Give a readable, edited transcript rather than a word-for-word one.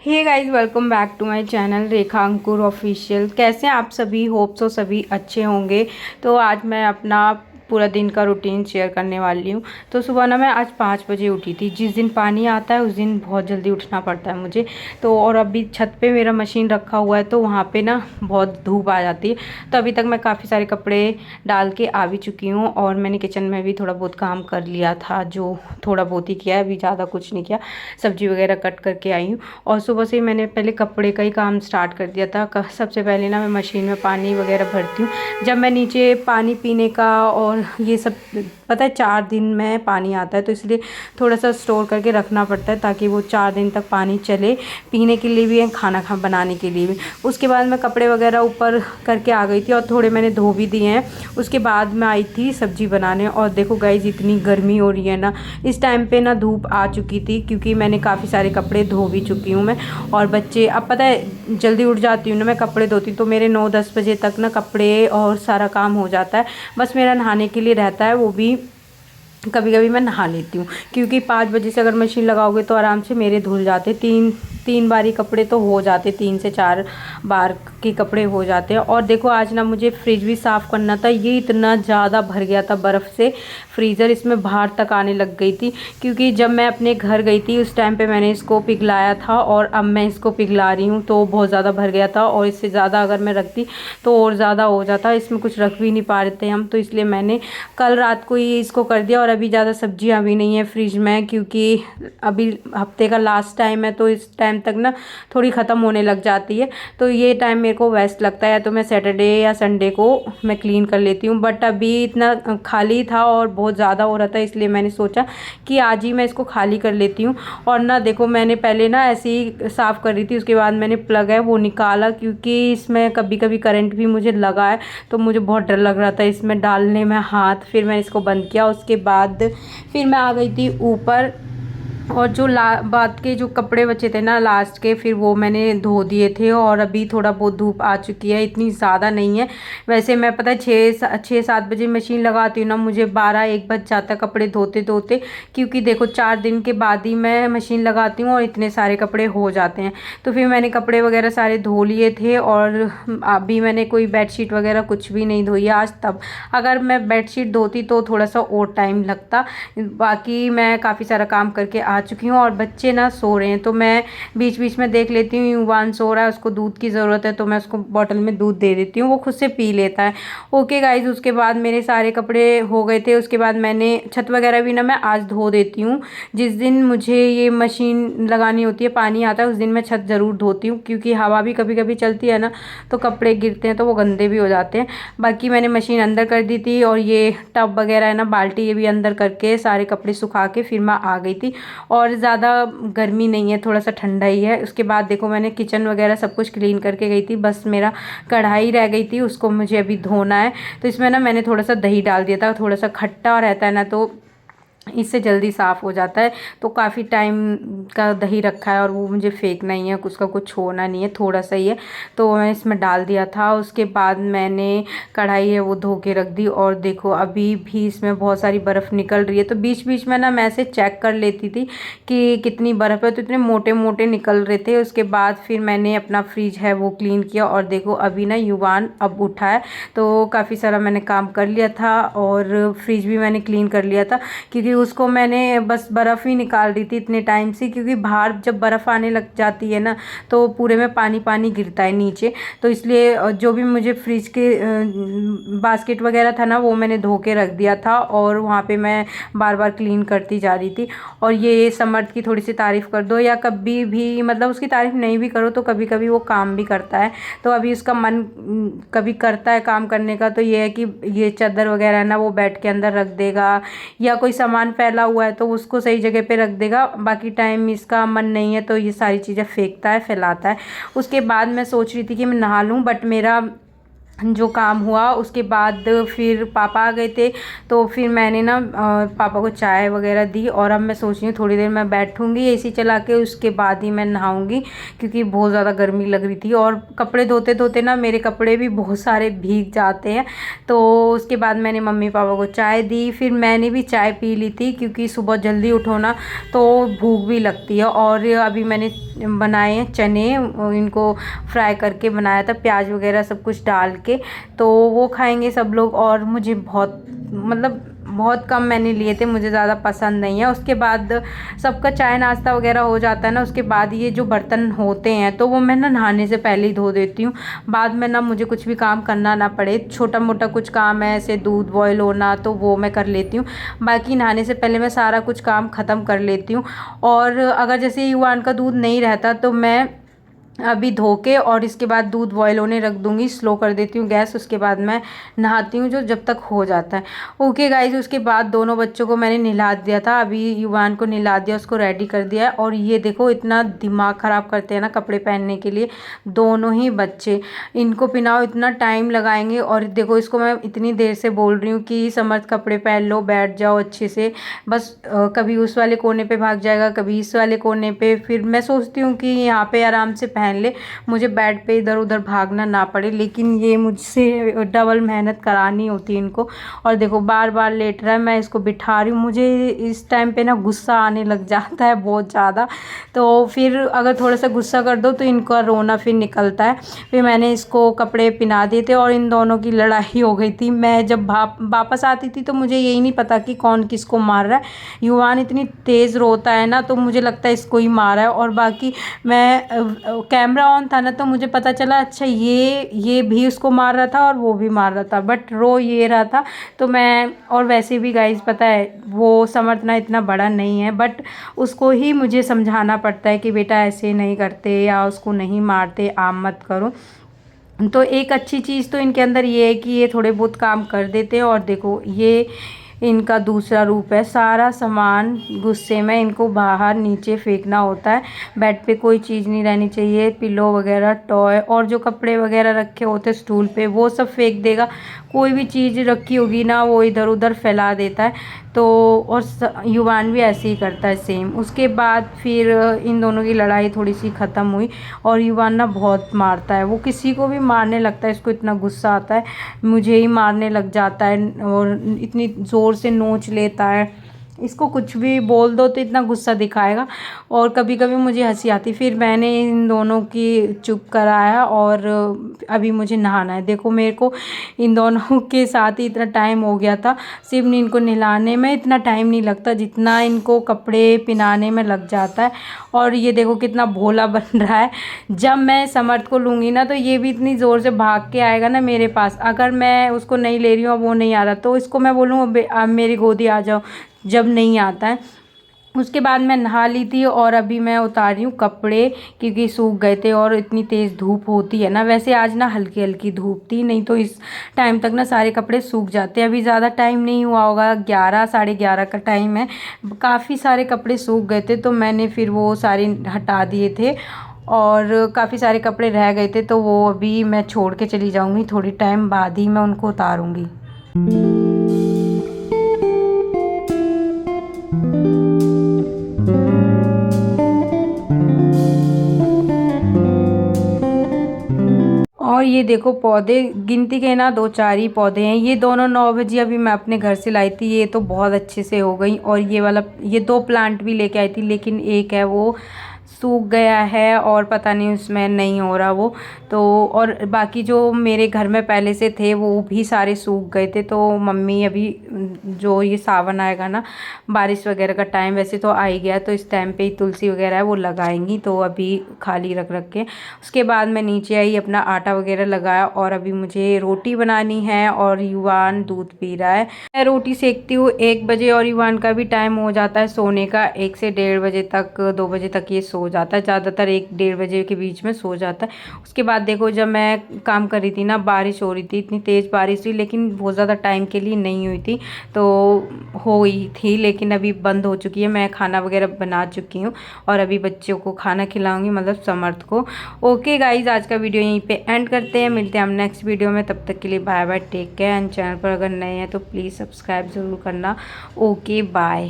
Hey guys, welcome back to my channel Rekha Ankur official. कैसे हैं आप सभी? होप सो सभी अच्छे होंगे। तो आज मैं अपना पूरा दिन का रूटीन शेयर करने वाली हूँ। तो सुबह ना मैं आज 5 बजे उठी थी। जिस दिन पानी आता है उस दिन बहुत जल्दी उठना पड़ता है मुझे। तो और अभी छत पे मेरा मशीन रखा हुआ है तो वहाँ पे ना बहुत धूप आ जाती है। तो अभी तक मैं काफ़ी सारे कपड़े डाल के आ भी चुकी हूँ और मैंने किचन में भी थोड़ा बहुत काम कर लिया था, जो थोड़ा बहुत ही किया है, अभी ज़्यादा कुछ नहीं किया। सब्जी वगैरह कट करके आई हूँ और सुबह से ही मैंने पहले कपड़े का ही काम स्टार्ट कर दिया था। सबसे पहले ना मैं मशीन में पानी वगैरह भरती हूँ। जब मैं नीचे पानी पीने का और ये सब, पता है 4 दिन में पानी आता है तो इसलिए थोड़ा सा स्टोर करके रखना पड़ता है ताकि वो 4 दिन तक पानी चले, पीने के लिए भी और खाना बनाने के लिए भी। उसके बाद मैं कपड़े वगैरह ऊपर करके आ गई थी और थोड़े मैंने धो भी दिए हैं। उसके बाद मैं आई थी सब्जी बनाने और देखो गाइज इतनी गर्मी हो रही है ना। इस टाइम पे ना धूप आ चुकी थी क्योंकि मैंने काफ़ी सारे कपड़े धो भी चुकी हूँ मैं। और बच्चे, अब पता है जल्दी उठ जाती हूँ ना मैं कपड़े धोती हूँ तो मेरे 9-10 बजे तक ना कपड़े और सारा काम हो जाता है। बस मेरा नहाने के लिए रहता है, वो भी कभी कभी मैं नहा लेती हूँ क्योंकि 5 बजे से अगर मशीन लगाओगे तो आराम से मेरे धुल जाते। तीन बारी कपड़े तो हो जाते, 3 से 4 बार के कपड़े हो जाते हैं। और देखो आज ना मुझे फ्रिज भी साफ़ करना था। ये इतना ज़्यादा भर गया था बर्फ़ से, फ्रीज़र इसमें बाहर तक आने लग गई थी क्योंकि जब मैं अपने घर गई थी उस टाइम पे मैंने इसको पिघलाया था और अब मैं इसको पिघला रही हूँ तो बहुत ज़्यादा भर गया था। और इससे ज़्यादा अगर मैं रखती तो और ज़्यादा हो जाता, इसमें कुछ रख भी नहीं पा रहे थे हम। तो इसलिए मैंने कल रात को ही इसको कर दिया। और अभी ज़्यादा सब्जियां भी नहीं है फ्रिज में क्योंकि अभी हफ्ते का लास्ट टाइम है तो इस टाइम तक ना थोड़ी ख़त्म होने लग जाती है। तो ये टाइम मेरे को वेस्ट लगता है तो मैं सैटरडे या संडे को मैं क्लीन कर लेती हूँ। बट अभी इतना खाली था और बहुत ज़्यादा हो रहा था इसलिए मैंने सोचा कि आज ही मैं इसको खाली कर लेती हूँ। और ना देखो मैंने पहले ना ऐसे ही साफ़ कर रही थी, उसके बाद मैंने प्लग है वो निकाला क्योंकि इसमें कभी कभी करंट भी मुझे लगा है तो मुझे बहुत डर लग रहा था इसमें डालने में हाथ। फिर मैंने इसको बंद किया। उसके बाद फिर मैं आ गई थी ऊपर और जो बाद के जो कपड़े बचे थे ना लास्ट के, फिर वो मैंने धो दिए थे। और अभी थोड़ा बहुत धूप आ चुकी है, इतनी ज़्यादा नहीं है। वैसे मैं पता है 6-7 बजे मशीन लगाती हूँ ना, मुझे 12-1 बज जाता है कपड़े धोते धोते क्योंकि देखो 4 दिन के बाद ही मैं मशीन लगाती हूँ और इतने सारे कपड़े हो जाते हैं। तो फिर मैंने कपड़े वगैरह सारे धो लिए थे और अभी मैंने कोई बेडशीट वगैरह कुछ भी नहीं धोई आज तब। अगर मैं बेडशीट धोती तो थोड़ा सा और टाइम लगता। बाकी मैं काफ़ी सारा काम करके आ चुकी हूँ और बच्चे ना सो रहे हैं तो मैं बीच बीच में देख लेती हूँ। युवान सो रहा है, उसको दूध की ज़रूरत है तो मैं उसको बॉटल में दूध दे देती हूँ, वो खुद से पी लेता है। ओके गाइज, उसके बाद मेरे सारे कपड़े हो गए थे। उसके बाद मैंने छत वगैरह भी ना मैं आज धो देती हूँ। जिस दिन मुझे ये मशीन लगानी होती है, पानी आता है, उस दिन मैं छत ज़रूर धोती हूँ क्योंकि हवा भी कभी कभी चलती है ना तो कपड़े गिरते हैं तो वो गंदे भी हो जाते हैं। बाकी मैंने मशीन अंदर कर दी थी और ये टब वगैरह है ना, बाल्टी, ये भी अंदर करके सारे कपड़े सुखा के फिर मैं आ गई थी। और ज़्यादा गर्मी नहीं है, थोड़ा सा ठंडा ही है। उसके बाद देखो मैंने किचन वगैरह सब कुछ क्लीन करके गई थी, बस मेरा कढ़ाई रह गई थी, उसको मुझे अभी धोना है। तो इसमें ना मैंने थोड़ा सा दही डाल दिया था, थोड़ा सा खट्टा रहता है ना तो इससे जल्दी साफ़ हो जाता है। तो काफ़ी टाइम का दही रखा है और वो मुझे फेंकना ही है, उसका कुछ होना नहीं है, थोड़ा सा ही है तो मैं इसमें डाल दिया था। उसके बाद मैंने कढ़ाई है वो धो के रख दी और देखो अभी भी इसमें बहुत सारी बर्फ़ निकल रही है। तो बीच बीच में ना मैं ऐसे चेक कर लेती थी कि कितनी बर्फ़ है, तो इतने मोटे मोटे निकल रहे थे। उसके बाद फिर मैंने अपना फ्रिज है वो क्लीन किया और देखो अभी ना युवान अब उठा है तो काफ़ी सारा मैंने काम कर लिया था और फ्रिज भी मैंने क्लीन कर लिया था क्योंकि उसको मैंने बस बर्फ़ ही निकाल रही थी इतने टाइम से क्योंकि बाहर जब बर्फ़ आने लग जाती है ना तो पूरे में पानी पानी गिरता है नीचे। तो इसलिए जो भी मुझे फ्रिज के बास्केट वगैरह था ना वो मैंने धो के रख दिया था और वहाँ पे मैं बार बार क्लीन करती जा रही थी। और ये समर्थ की थोड़ी सी तारीफ़ कर दो या कभी भी मतलब उसकी तारीफ़ नहीं भी करो तो कभी कभी वो काम भी करता है। तो अभी उसका मन कभी करता है काम करने का तो ये है कि ये चादर वगैरह ना वो बेड के अंदर रख देगा या कोई सामान फैला हुआ है तो उसको सही जगह पे रख देगा। बाकी टाइम इसका मन नहीं है तो ये सारी चीज़ें फेंकता है, फैलाता है। उसके बाद मैं सोच रही थी कि मैं नहा लूँ बट मेरा जो काम हुआ उसके बाद फिर पापा आ गए थे, तो फिर मैंने ना पापा को चाय वगैरह दी और अब मैं सोच रही हूँ थोड़ी देर मैं बैठूँगी एसी चला के, उसके बाद ही मैं नहाऊँगी क्योंकि बहुत ज़्यादा गर्मी लग रही थी और कपड़े धोते धोते ना मेरे कपड़े भी बहुत सारे भीग जाते हैं। तो उसके बाद मैंने मम्मी पापा को चाय दी, फिर मैंने भी चाय पी ली थी क्योंकि सुबह जल्दी उठो ना तो भूख भी लगती है। और अभी मैंने बनाए हैं चने, इनको फ्राई करके बनाया था प्याज वगैरह सब कुछ डाल के, तो वो खाएंगे सब लोग। और मुझे बहुत कम मैंने लिए थे, मुझे ज़्यादा पसंद नहीं है। उसके बाद सबका चाय नाश्ता वगैरह हो जाता है ना, उसके बाद ये जो बर्तन होते हैं तो वो मैं ना नहाने से पहले ही धो देती हूँ, बाद में ना मुझे कुछ भी काम करना ना पड़े। छोटा मोटा कुछ काम है ऐसे दूध बॉयल होना तो वो मैं कर लेती हूँ, बाकी नहाने से पहले मैं सारा कुछ काम ख़त्म कर लेती हूँ। और अगर जैसे युवान का दूध नहीं रहता तो मैं अभी धो के और इसके बाद दूध बॉयल होने रख दूँगी, स्लो कर देती हूँ गैस, उसके बाद मैं नहाती हूँ जो जब तक हो जाता है। ओके गाइज, उसके बाद दोनों बच्चों को मैंने नहला दिया था, अभी युवान को नहला दिया, उसको रेडी कर दिया है। और ये देखो इतना दिमाग ख़राब करते हैं ना कपड़े पहनने के लिए दोनों ही बच्चे, इनको पहनाओ इतना टाइम लगाएंगे। और देखो इसको मैं इतनी देर से बोल रही हूँ कि समर्थ कपड़े पहन लो, बैठ जाओ अच्छे से, बस कभी उस वाले कोने पे भाग जाएगा कभी इस वाले कोने पे। फिर मैं सोचती हूँ कि यहाँ पे आराम से पहन ले, मुझे बेड पे इधर उधर भागना ना पड़े, लेकिन ये मुझसे डबल मेहनत करानी होती है इनको। और देखो बार बार लेट रहा है, मैं इसको बिठा रही हूँ, मुझे इस टाइम पे ना गुस्सा आने लग जाता है बहुत ज़्यादा। तो फिर अगर थोड़ा सा गुस्सा कर दो तो इनका रोना फिर निकलता है। फिर मैंने इसको कपड़े पहना दिए थे और इन दोनों की लड़ाई हो गई थी। मैं जब वापस आती थी तो मुझे यही नहीं पता कि कौन किसको मार रहा है। युवान इतनी तेज़ रोता है ना तो मुझे लगता है इसको ही मारा है। और बाकी मैं कैमरा ऑन था ना तो मुझे पता चला अच्छा ये भी उसको मार रहा था और वो भी मार रहा था, बट रो ये रहा था। तो मैं, और वैसे भी गाइस पता है वो समर्थना इतना बड़ा नहीं है, बट उसको ही मुझे समझाना पड़ता है कि बेटा ऐसे नहीं करते या उसको नहीं मारते, आम मत करो। तो एक अच्छी चीज़ तो इनके अंदर ये है कि ये थोड़े बहुत काम कर देते हैं। और देखो ये इनका दूसरा रूप है, सारा सामान गुस्से में इनको बाहर नीचे फेंकना होता है, बेड पे कोई चीज़ नहीं रहनी चाहिए, पिलो वगैरह टॉय और जो कपड़े वगैरह रखे होते स्टूल पे वो सब फेंक देगा, कोई भी चीज़ रखी होगी ना वो इधर उधर फैला देता है। तो और युवान भी ऐसे ही करता है सेम। उसके बाद फिर इन दोनों की लड़ाई थोड़ी सी ख़त्म हुई और युवान ना बहुत मारता है, वो किसी को भी मारने लगता है, इसको इतना गुस्सा आता है, मुझे ही मारने लग जाता है और इतनी ज़ोर से नोच लेता है। इसको कुछ भी बोल दो तो इतना गुस्सा दिखाएगा और कभी कभी मुझे हंसी आती। फिर मैंने इन दोनों की चुप कराया और अभी मुझे नहाना है। देखो मेरे को इन दोनों के साथ ही इतना टाइम हो गया था, सिर्फ इनको नहलाने में इतना टाइम नहीं लगता जितना इनको कपड़े पहनाने में लग जाता है। और ये देखो कितना भोला बन रहा है, जब मैं समर्थ को लूँगी ना तो ये भी इतनी ज़ोर से भाग के आएगा ना मेरे पास, अगर मैं उसको नहीं ले रही हूँ वो नहीं आ रहा तो इसको मैं बोलूँ अब मेरी गोदी आ जाओ, जब नहीं आता है। उसके बाद मैं नहा ली थी और अभी मैं उतार रही हूँ कपड़े क्योंकि सूख गए थे और इतनी तेज़ धूप होती है ना, वैसे आज ना हल्की हल्की धूप थी, नहीं तो इस टाइम तक ना सारे कपड़े सूख जाते हैं। अभी ज़्यादा टाइम नहीं हुआ होगा, 11 साढ़े 11 का टाइम है, काफ़ी सारे कपड़े सूख गए थे तो मैंने फिर वो सारे हटा दिए थे और काफ़ी सारे कपड़े रह गए थे तो वो अभी मैं छोड़ के चली जाऊँगी, थोड़ी टाइम बाद ही मैं उनको उतारूँगी। और ये देखो पौधे गिनती के ना 2-4 ही पौधे हैं, ये दोनों 9 बजे अभी मैं अपने घर से लाई थी, ये तो बहुत अच्छे से हो गई। और ये वाला ये 2 प्लांट भी लेके आई थी लेकिन एक है वो सूख गया है और पता नहीं उसमें नहीं हो रहा वो तो। और बाकी जो मेरे घर में पहले से थे वो भी सारे सूख गए थे, तो मम्मी अभी जो ये सावन आएगा ना बारिश वगैरह का टाइम वैसे तो आ ही गया, तो इस टाइम पे ही तुलसी वगैरह है वो लगाएंगी, तो अभी खाली रख रख के। उसके बाद मैं नीचे आई, अपना आटा वगैरह लगाया और अभी मुझे रोटी बनानी है और युवान दूध पी रहा है। मैं रोटी सेकती हूँ 1 बजे और युवान का भी टाइम हो जाता है सोने का, 1 से 1:30 बजे तक, 2 बजे तक ये सो जाता है, ज़्यादातर 1-1:30 बजे के बीच में सो जाता है। उसके बाद देखो जब मैं काम कर रही थी ना, बारिश हो रही थी, इतनी तेज़ बारिश हुई, लेकिन बहुत ज़्यादा टाइम के लिए नहीं हुई थी, तो हो गई थी, लेकिन अभी बंद हो चुकी है। मैं खाना वगैरह बना चुकी हूँ और अभी बच्चों को खाना खिलाऊंगी, मतलब समर्थ को। ओके गाइज, आज का वीडियो यहीं पे एंड करते हैं, मिलते हैं हम नेक्स्ट वीडियो में। तब तक के लिए bye bye, take care and channel पर अगर नए हैं तो प्लीज़ सब्सक्राइब ज़रूर करना। Okay bye.